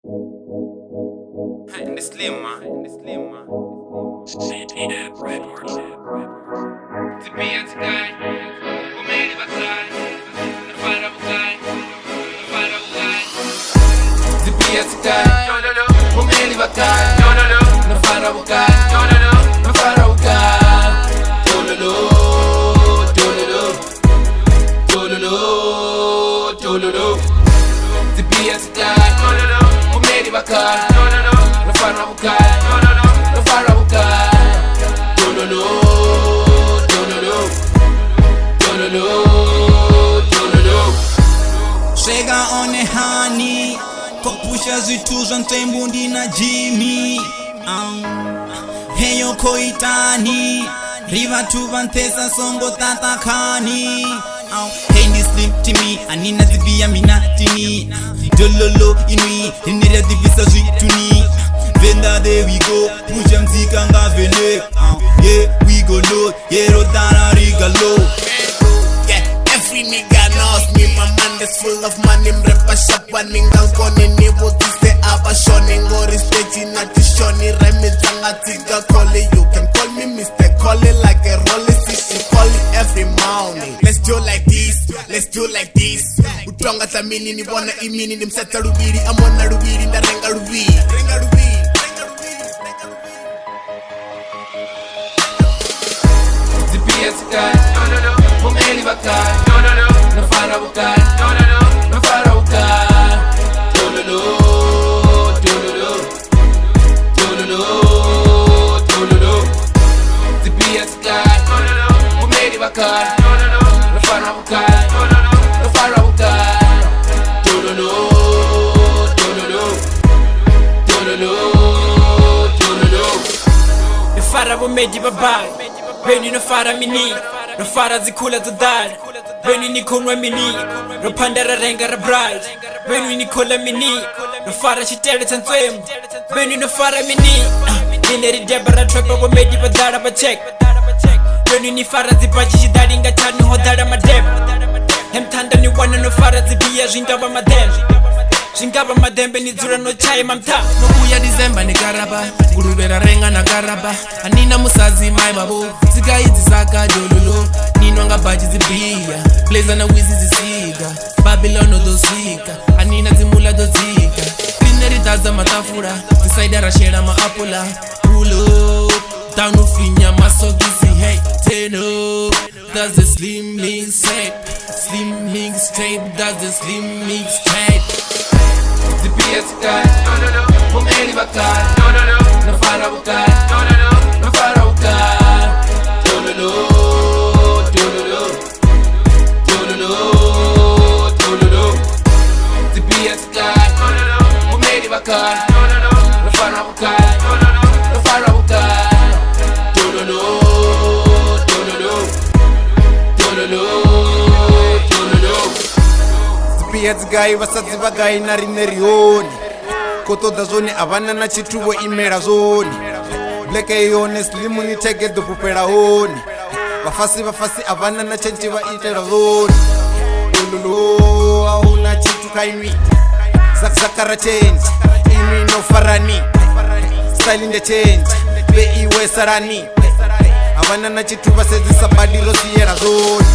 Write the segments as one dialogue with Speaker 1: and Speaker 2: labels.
Speaker 1: In the slim man.
Speaker 2: CPN Records.
Speaker 1: The beats guy, who made it back, the fire guy, the beats guy, who made it back, the fire guy, the fire guy, the beats guy, who made it back, the fire guy, the fire guy.
Speaker 3: Shega on a honey, kopusha zitu za mtembundi na Jimmy. Heyo koitani, riva tuvantesa songo tatakani. Hey this slim Timmy, anina zibia minatini. Dololo inui, inira divisa zituni. Venda there we go, puja mzika nga vene. Yeah, we go low, yeah, rodana rigalo.
Speaker 4: Every nigga knows me, my man is full of money. Mrepa shapa ninga nkone nivo dise aba shoni. Ngori stage na tishoni, remi zanga tiga koli. You can call me Mr. Collie like a rolly sishi Collie every morning. Let's do like this, let's do like this. Utonga tamini ni wana imini ni mseta rubiri. Amona rubiri na renga rubiri.
Speaker 1: The beats guy, who made it back, the fire guy, the fire guy, the beats guy, who made it back, the fire guy, the fire guy,
Speaker 5: The fara bumeji babai, beni no fara mini, no fara zikula zadar, beni ni kunwa mini, no pandara renga ra bride, beni ni kola mini, no fara shitere tanswem, beni no fara mini, dineri debara trepa bumeji badara ba check, beni ni fara zipachi shidari nga chani hodara madem, hemtanda ni wana no fara zibia jingaba madem. Shingaba madembe ni zura no chai mamta.
Speaker 6: Nokuya December ni garaba, gurubera renga na garaba. Anina musazi mai babu, zika izi saka jololo. Ninwanga baji zibia, blazer na wizi zisiga. Babylon odosika, anina zimula dozika. Pineri taza matafura, zisaida rashera maapula. Pull up, down ufinya masogisi, hey, turn up. That's the slim links tape, slim links tape, that's the slim links tape.
Speaker 1: The beats guy, who made it back, the fire guy, the fire guy, the beats guy, who made it back, the fire guy, the fire guy,
Speaker 7: Beats guy vasadzi vagai na rine rioni kotoda zoni avana na chituvo imela zoni black yone slim ni tegedo pupela honi vafasi avana na chenchi vaitela zoni lulu auna chitu kaimi zakara change imi no farani style in the change be iwe sarani avana na chitu vasezi sabadiro siyera zoni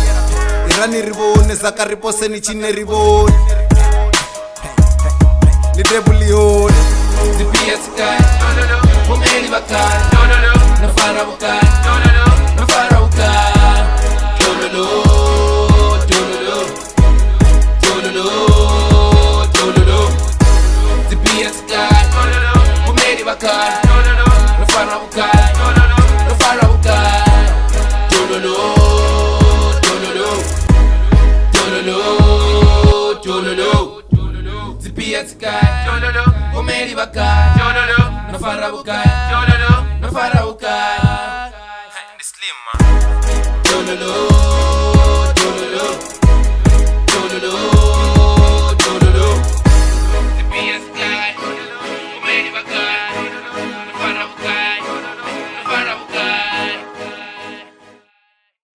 Speaker 7: irani rivone saka riposeni chine rivone lidebulione.
Speaker 1: The beats guy, who made it back, the fire guy, the fire guy, the beats guy, who made it back, the fire guy, the fire guy, the beats guy, who made it back, the fire guy, the fire guy, the slim man.